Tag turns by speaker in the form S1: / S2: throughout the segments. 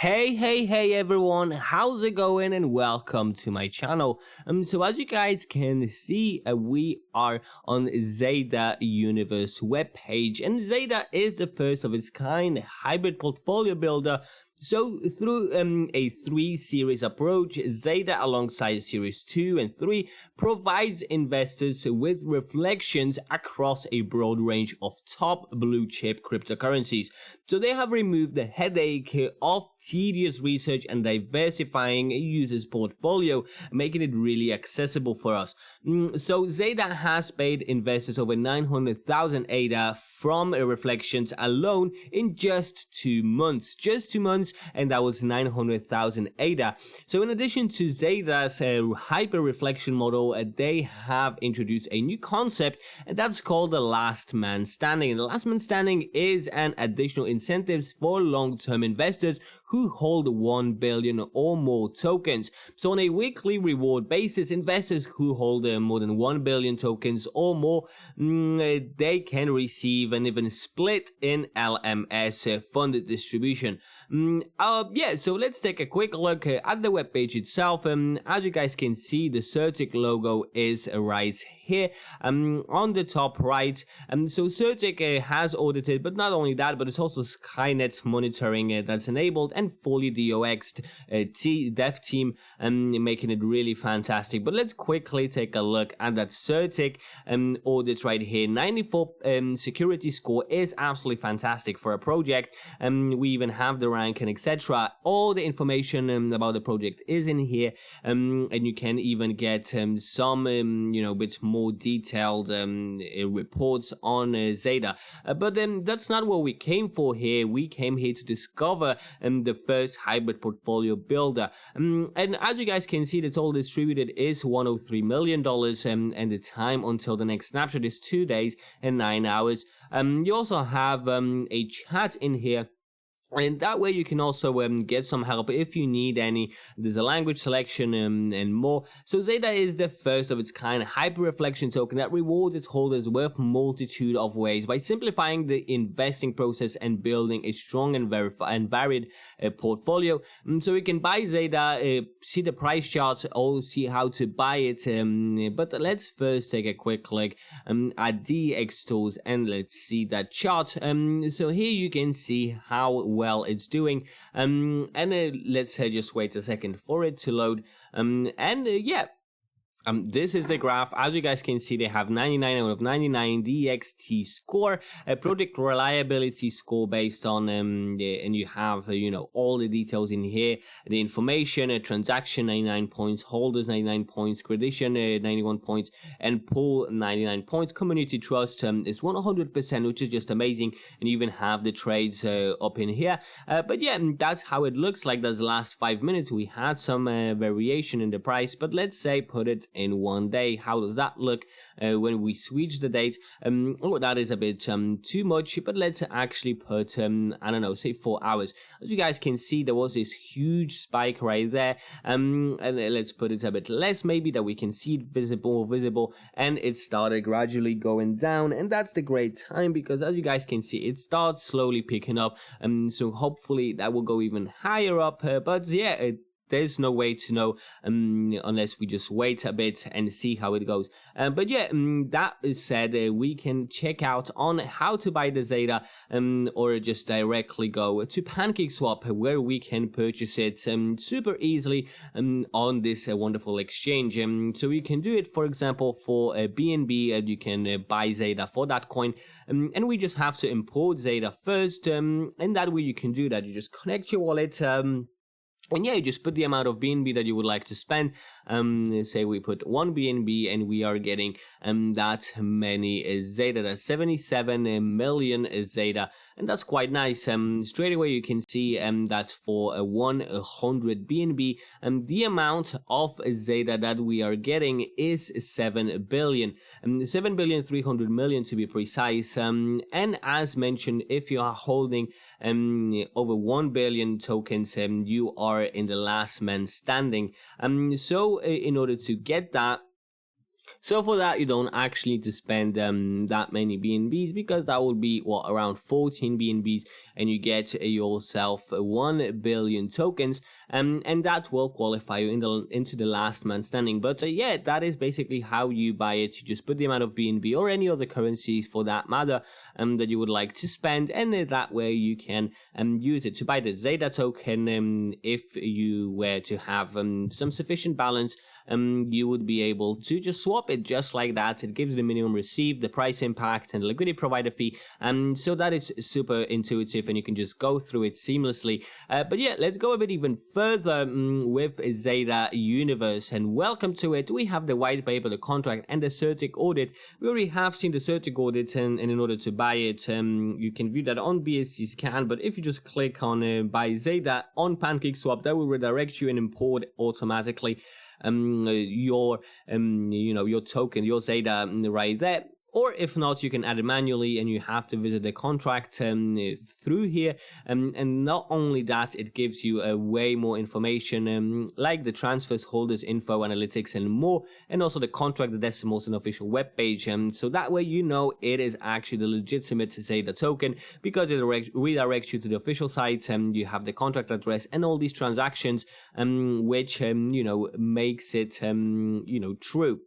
S1: Hey everyone, how's it going and welcome to my channel. So as you guys can see, we are on Zada Universe webpage, and Zada is the first of its kind hybrid portfolio builder. So through a 3-series approach, Zada alongside series 2 and 3 provides investors with reflections across a broad range of top blue chip cryptocurrencies. So they have removed the headache of tedious research and diversifying a user's portfolio, making it really accessible for us. So Zada has paid investors over 900,000 ADA from reflections alone in just 2 months. And that was 900,000 ADA. So in addition to Zada's hyper reflection model, they have introduced a new concept, and that's called the last man standing. And the last man standing is an additional incentive for long-term investors who hold 1 billion or more tokens. So on a weekly reward basis, investors who hold more than 1 billion tokens or more, they can receive and even split in LMS funded distribution. So let's take a quick look at the webpage itself. As you guys can see, the Certic logo is right here on the top right. So Certic has audited, but not only that, but it's also Skynet monitoring that's enabled and fully DOX'd dev team, making it really fantastic. But let's quickly take a look at that Certic audits right here. 94 security score is absolutely fantastic for a project. We even have the rank and etc. All the information about the project is in here, and you can even get some bit more detailed reports on Zada. But that's not what we came for here. We came here to discover the first hybrid portfolio builder, and as you guys can see, the total distributed is $103 million, and the time until the next snapshot is 2 days and 9 hours. You also have a chat in here, and that way you can also get some help if you need any. There's a language selection and more. So Zada is the first of its kind hyper reflection token that rewards its holders with multitude of ways by simplifying the investing process and building a strong and varied portfolio. So you can buy Zada, see the price charts, or see how to buy it. But let's first take a quick look at DX stores and let's see that chart. So here you can see how well it's doing, let's just wait a second for it to load, this is the graph. As you guys can see, they have 99 out of 99 DXT score, a product reliability score based on and you have all the details in here, the information, a transaction 99 points, holders 99 points, credition 91 points, and pool 99 points. Community trust is 100%, which is just amazing, and you even have the trades up in here. But yeah, that's how it looks like. That's the last 5 minutes. We had some variation in the price, but let's say put it in 1 day. How does that look when we switch the date? That is a bit too much, but let's actually put I don't know, say 4 hours. As you guys can see, there was this huge spike right there, and let's put it a bit less, maybe, that we can see it visible, and it started gradually going down, and that's the great time, because as you guys can see, it starts slowly picking up, so hopefully that will go even higher up, but yeah, there's no way to know unless we just wait a bit and see how it goes. But yeah, that is said, we can check out on how to buy the Zada, or just directly go to PancakeSwap, where we can purchase it super easily on this wonderful exchange. So you can do it, for example, for BNB, you can buy Zada for that coin, and we just have to import Zada first, and that way you can do that. You just connect your wallet, and yeah, you just put the amount of BNB that you would like to spend. Say we put 1 BNB and we are getting that many Zada. That's 77 million Zada, and that's quite nice. Straight away you can see that for 100 BNB, the amount of Zada that we are getting is 7 billion. 7 billion 300 million to be precise. And as mentioned, if you are holding over 1 billion tokens, you are in the last man standing. So in order to get that, So for that, you don't actually need to spend that many BNBs, because that would be around 14 BNBs, and you get yourself 1 billion tokens, and that will qualify you into the last man standing. But yeah, that is basically how you buy it. You just put the amount of BNB or any other currencies for that matter that you would like to spend, and that way you can use it to buy the Zada token. If you were to have some sufficient balance, you would be able to just swap it just like that. It gives you the minimum received, the price impact, and the liquidity provider fee. So that is super intuitive, and you can just go through it seamlessly. But yeah, let's go a bit even further with Zada Universe, and welcome to it. We have the white paper, the contract, and the CertiK audit. We already have seen the CertiK audit, and in order to buy it, you can view that on BSC Scan. But if you just click on buy Zada on PancakeSwap, that will redirect you and import automatically your your token, your Zada right there. Or if not, you can add it manually, and you have to visit the contract through here. And not only that, it gives you way more information, like the transfers, holders, info, analytics, and more. And also the contract, the decimals, and official web page. So that way you know it is actually the legitimate Zada token, because it redirects you to the official site. You have the contract address and all these transactions, which makes it true.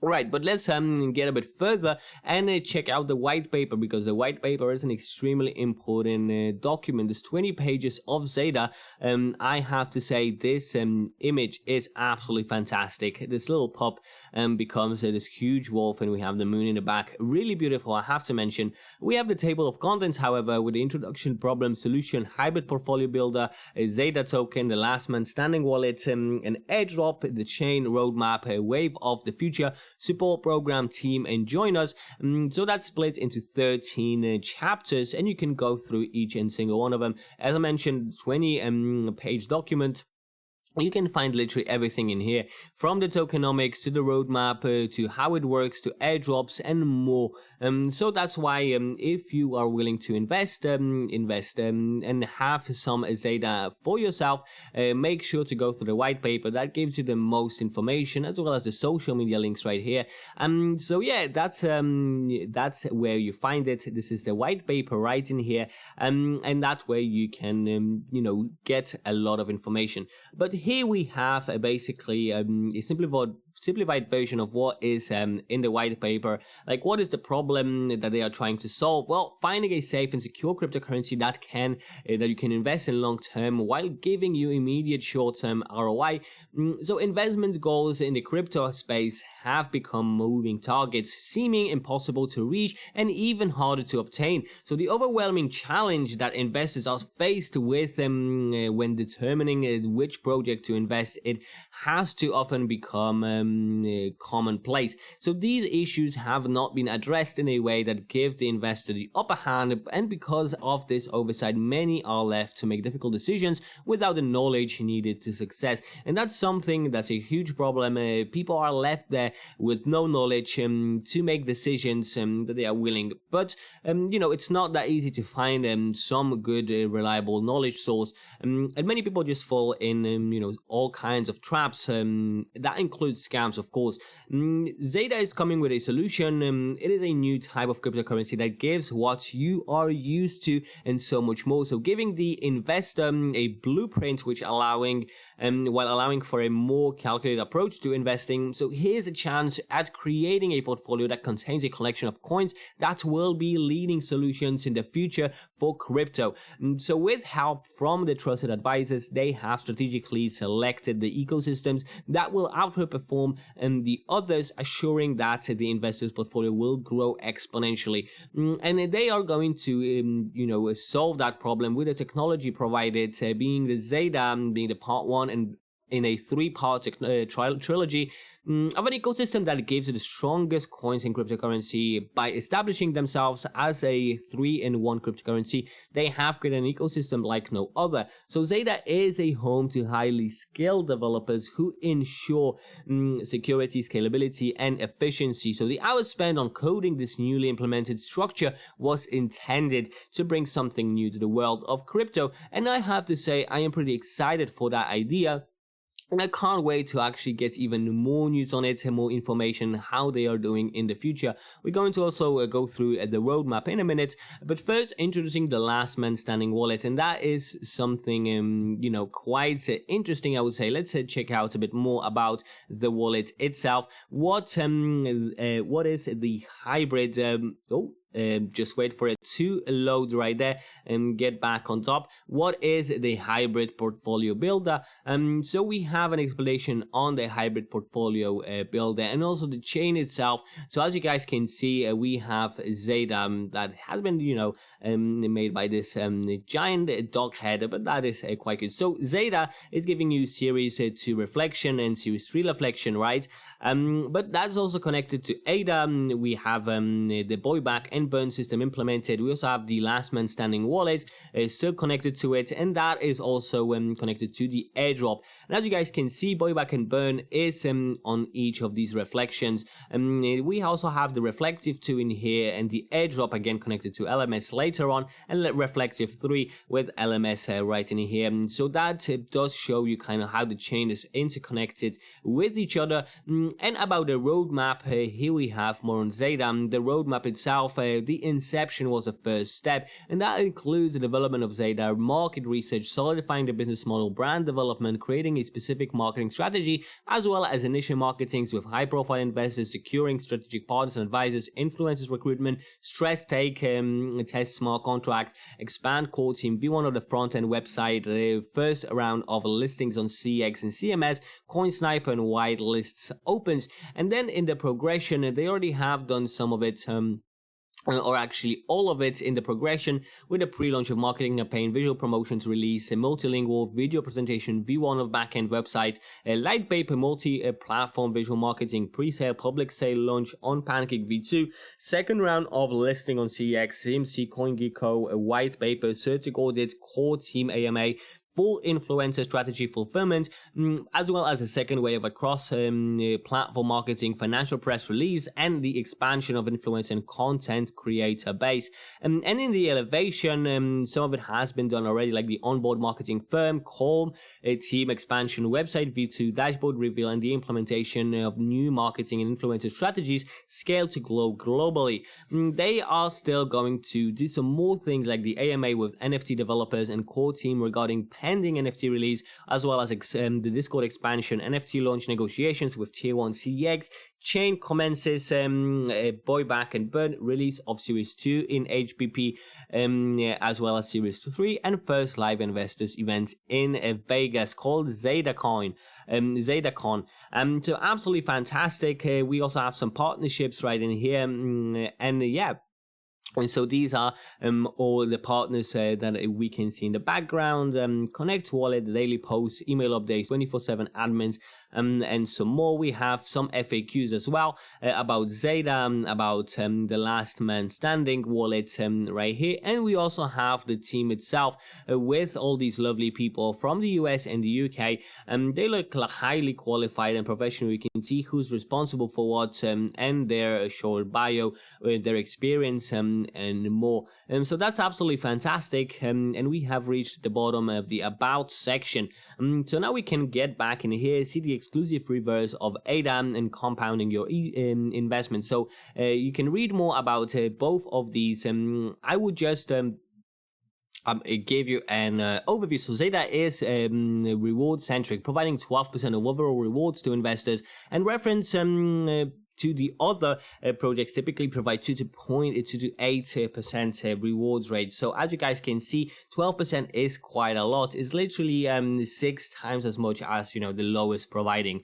S1: Right, but let's get a bit further and check out the white paper, because the white paper is an extremely important document. There's 20 pages of Zada. I have to say this image is absolutely fantastic. This little pup becomes this huge wolf, and we have the moon in the back. Really beautiful, I have to mention. We have the table of contents, however, with the introduction, problem, solution, hybrid portfolio builder, a Zada token, the last man standing wallet, an airdrop, the chain roadmap, a wave of the future, support program, team, and join us. So that's split into 13 chapters, and you can go through each and single one of them. As I mentioned, 20 page document. You can find literally everything in here, from the tokenomics to the roadmap to how it works to airdrops and more. So that's why if you are willing to invest and have some Zada for yourself, make sure to go through the white paper. That gives you the most information, as well as the social media links right here. So yeah, that's where you find it. This is the white paper right in here, and that way you can get a lot of information. But here we have basically a simplified version of what is in the white paper. Like, what is the problem that they are trying to solve? Well, finding a safe and secure cryptocurrency that you can invest in long term while giving you immediate short term ROI. So investment goals in the crypto space have become moving targets, seeming impossible to reach and even harder to obtain. So the overwhelming challenge that investors are faced with when determining which project to invest, it has to often become commonplace. So these issues have not been addressed in a way that give the investor the upper hand, and because of this oversight, many are left to make difficult decisions without the knowledge needed to success. And that's something that's a huge problem. People are left there with no knowledge to make decisions that they are willing. But it's not that easy to find some good reliable knowledge source, and many people just fall in all kinds of traps. That includes scams, of course. Zada is coming with a solution. It is a new type of cryptocurrency that gives what you are used to and so much more. So giving the investor a blueprint while allowing for a more calculated approach to investing. So here's a chance at creating a portfolio that contains a collection of coins that will be leading solutions in the future for crypto. So with help from the trusted advisors, they have strategically selected the ecosystems that will outperform the others, assuring that the investor's portfolio will grow exponentially. And they are going to solve that problem with the technology provided, being the Zada, being the part one, and in a 3-part trilogy of an ecosystem that gives you the strongest coins in cryptocurrency. By establishing themselves as a 3-in-1 cryptocurrency, they have created an ecosystem like no other. So Zada is a home to highly skilled developers who ensure security, scalability, and efficiency. So the hours spent on coding this newly implemented structure was intended to bring something new to the world of crypto, and I have to say I am pretty excited for that idea. And I can't wait to actually get even more news on it and more information how they are doing in the future. We're going to also go through the roadmap in a minute, but first introducing the last man standing wallet, and that is something quite interesting, I would say. Let's check out a bit more about the wallet itself. What is the hybrid? Just wait for it to load right there and get back on top. What is the hybrid portfolio builder? So we have an explanation on the hybrid portfolio builder and also the chain itself. So as you guys can see, we have Zada that has been made by this giant dog head, but that is quite good. So Zada is giving you series 2 reflection and series 3 reflection, right? But that's also connected to ADA. We have the buyback and burn system implemented. We also have the last man standing wallet still connected to it, and that is also connected to the airdrop. And as you guys can see, buyback and burn is on each of these reflections. We also have the reflective 2 in here, and the airdrop again connected to LMS later on, and reflective 3 with LMS right in here. So that does show you kind of how the chain is interconnected with each other. And about the roadmap, here we have more on Zada. The roadmap itself, the inception was the first step, and that includes the development of Zada, market research, solidifying the business model, brand development, creating a specific marketing strategy, as well as initial marketings with high-profile investors, securing strategic partners and advisors, influencers recruitment, stress take, test smart contract, expand core team, V1 of the front-end website, the first round of listings on CX and CMS, coin sniper and white lists opens. And then in the progression, they already have done some of it, or actually all of it in the progression, with a pre-launch of marketing campaign, visual promotions release, a multilingual video presentation, V1 of backend website, a light paper multi-platform visual marketing, pre-sale, public sale launch on Pancake V2, second round of listing on CX, CMC, CoinGecko, a white paper, certic audit, core team AMA, full influencer strategy fulfillment, as well as a second wave across platform marketing, financial press release, and the expansion of influencer and content creator base. And in the elevation, some of it has been done already, like the onboard marketing firm, call, team expansion, website V2, dashboard reveal, and the implementation of new marketing and influencer strategies scaled to grow globally. They are still going to do some more things like the AMA with NFT developers and core team regarding pending NFT release, as well as the Discord expansion, NFT launch negotiations with tier 1 CX, chain commences buyback and burn, release of series 2 in HBP, as well as series 3, and first live investors event in Vegas called ZadaCon. So absolutely fantastic. We also have some partnerships right in here, and yeah. And so these are all the partners that we can see in the background. Connect Wallet, the daily posts, email updates, 24/7 admins, and some more. We have some FAQs as well about Zada, about the last man standing wallet right here. And we also have the team itself with all these lovely people from the US and the UK. They look highly qualified and professional. We can see who's responsible for what, and their short bio, their experience, and more. So that's absolutely fantastic. And we have reached the bottom of the about section. So now we can get back in here, see the exclusive reverse of ADA and compounding your investment. So you can read more about both of these. I would just it gave you an overview. So Zada is reward centric, providing 12% of overall rewards to investors, and reference to the other projects typically provide 2 to 8% rewards rate. So as you guys can see, 12% is quite a lot. It's literally 6 times as much as the lowest providing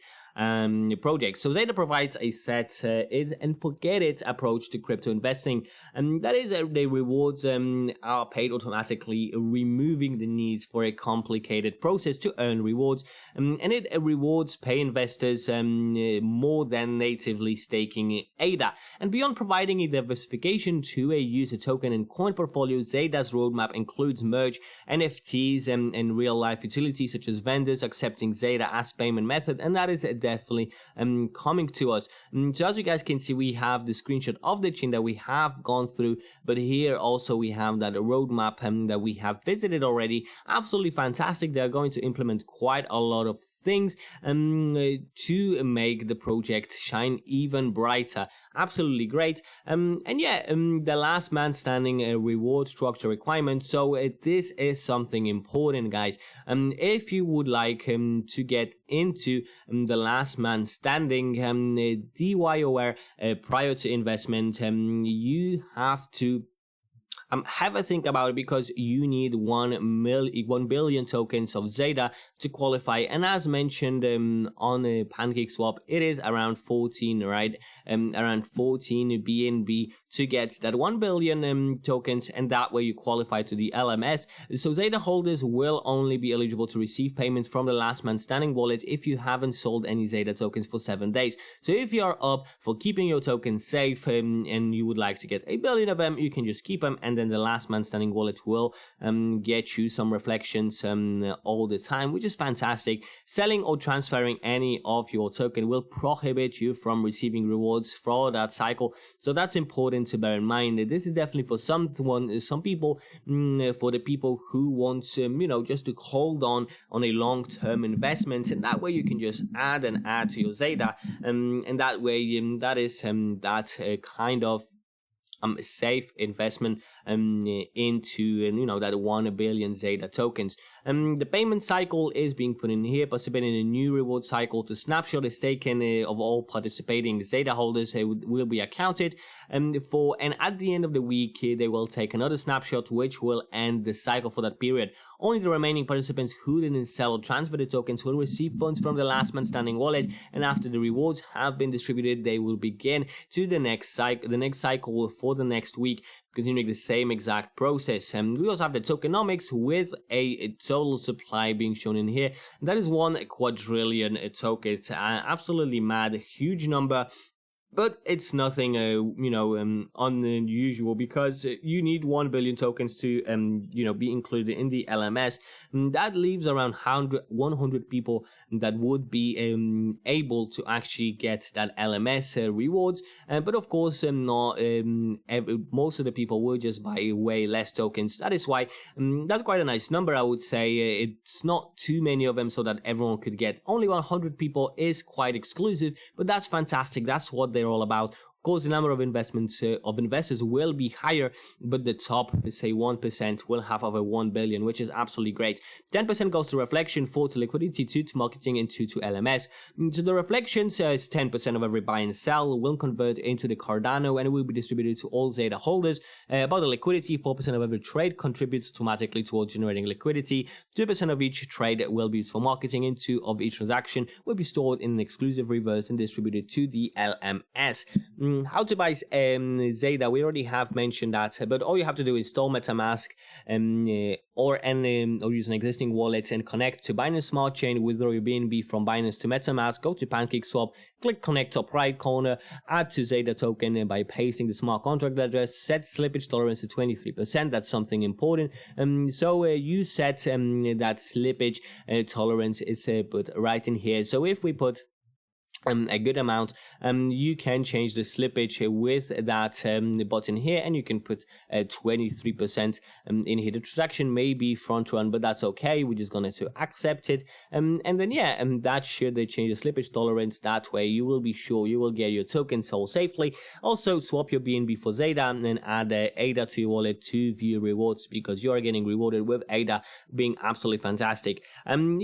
S1: project. So Zada provides a set it and forget it approach to crypto investing, and that is the rewards are paid automatically, removing the needs for a complicated process to earn rewards, and it rewards pay investors more than natively staking ADA. And beyond providing a diversification to a user token and coin portfolio, Zada's roadmap includes merge NFTs and real life utilities such as vendors accepting Zada as payment method, and that is definitely coming to us. So as you guys can see, we have the screenshot of the chain that we have gone through, but here also we have that roadmap that we have visited already. Absolutely fantastic. They are going to implement quite a lot of things to make the project shine even brighter. Absolutely great. And yeah, the last man standing reward structure requirement. So this is something important, guys. If you would like to get into the last man standing DYOR prior to investment, you have to have a think about it, because you need 1 billion tokens of Zada to qualify, and as mentioned on PancakeSwap, it is around 14, right? Around 14 BNB to get that 1 billion tokens, and that way you qualify to the LMS. So Zada holders will only be eligible to receive payments from the last man standing wallet if you haven't sold any Zada tokens for 7 days. So if you are up for keeping your tokens safe and you would like to get 1 billion of them, you can just keep them, and then the last man standing wallet will get you some reflections all the time, which is fantastic. Some or transferring any of your token will prohibit you from receiving rewards for that cycle. So that's important to bear in mind. This is definitely for some people, for the people who want just to hold on a long-term investment, and that way you can just add to your Zada, and that way that is kind of safe investment into that 1 billion Zada tokens. The payment cycle is being put in here. Participating in a new reward cycle, to snapshot is taken of all participating Zada holders will be accounted for, and at the end of the week they will take another snapshot which will end the cycle for that period. Only the remaining participants who didn't sell or transfer the tokens will receive funds from the last man standing wallet, and after the rewards have been distributed, they will begin to the next cycle for the next week, continuing the same exact process. And we also have the tokenomics with a total supply being shown in here. That is 1 quadrillion tokens. Absolutely mad, huge number. But it's nothing, unusual, because you need 1 billion tokens to, be included in the LMS. That leaves around 100 people that would be able to actually get that LMS rewards. But of course, not most of the people will just buy way less tokens. That is why that's quite a nice number, I would say. It's not too many of them so that everyone could get. Only 100 people is quite exclusive, but that's fantastic. That's what they're all about. Of course, the number of investors will be higher, but the top, let's say 1%, will have over 1 billion, which is absolutely great. 10% goes to reflection, 4 to liquidity, 2 to marketing, and 2 to LMS. So the reflections is 10% of every buy and sell will convert into the Cardano, and it will be distributed to all Zada holders. About the liquidity, 4% of every trade contributes automatically towards generating liquidity. 2% of each trade will be used for marketing, and 2 of each transaction will be stored in an exclusive reverse and distributed to the LMS. How to buy Zada, we already have mentioned that, but all you have to do is install MetaMask or use an existing wallet and connect to Binance Smart Chain, withdraw your BNB from Binance to MetaMask, go to PancakeSwap, click connect top right corner, add to Zada token by pasting the smart contract address, set slippage tolerance to 23%, that's something important. So you set that slippage tolerance is put right in here. So if we put a good amount, you can change the slippage with that button here, and you can put 23% in here. The transaction may be front run, but that's okay. We're just going to accept it, and then that should change the slippage tolerance. That way you will be sure you will get your token sold safely. Also swap your BNB for Zada and add ADA to your wallet to view rewards, because you are getting rewarded with ADA being absolutely fantastic. And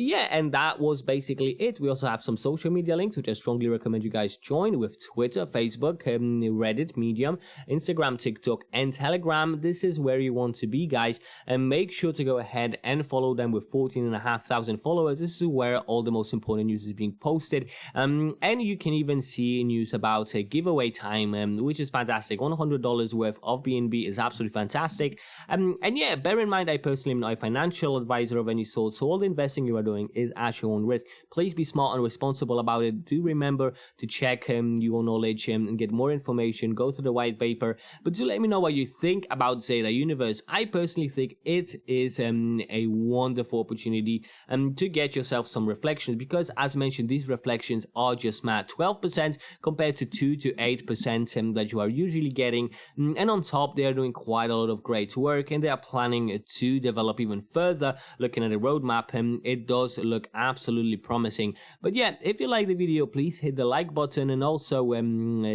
S1: that was basically it. We also have some social media links, which I strongly recommend you guys join, with Twitter, Facebook, Reddit, Medium, Instagram, TikTok, and Telegram. This is where you want to be, guys, and make sure to go ahead and follow them with 14,500 followers. This is where all the most important news is being posted, and you can even see news about a giveaway time, which is fantastic. $100 worth of BNB is absolutely fantastic. And bear in mind, I personally am not a financial advisor of any sort, so all the investing you are doing is at your own risk. Please be smart and responsible about it. Do remember remember to check your knowledge and get more information, go through the white paper. But do let me know what you think about Zada Universe. I personally think it is a wonderful opportunity to get yourself some reflections, because as mentioned, these reflections are just mad. 12% compared to 2 to 8% that you are usually getting, and on top they are doing quite a lot of great work, and they are planning to develop even further. Looking at the roadmap, it does look absolutely promising. But yeah, if you like the video, please hit the like button and also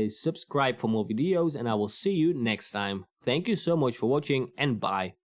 S1: subscribe for more videos, and I will see you next time. Thank you so much for watching, and bye.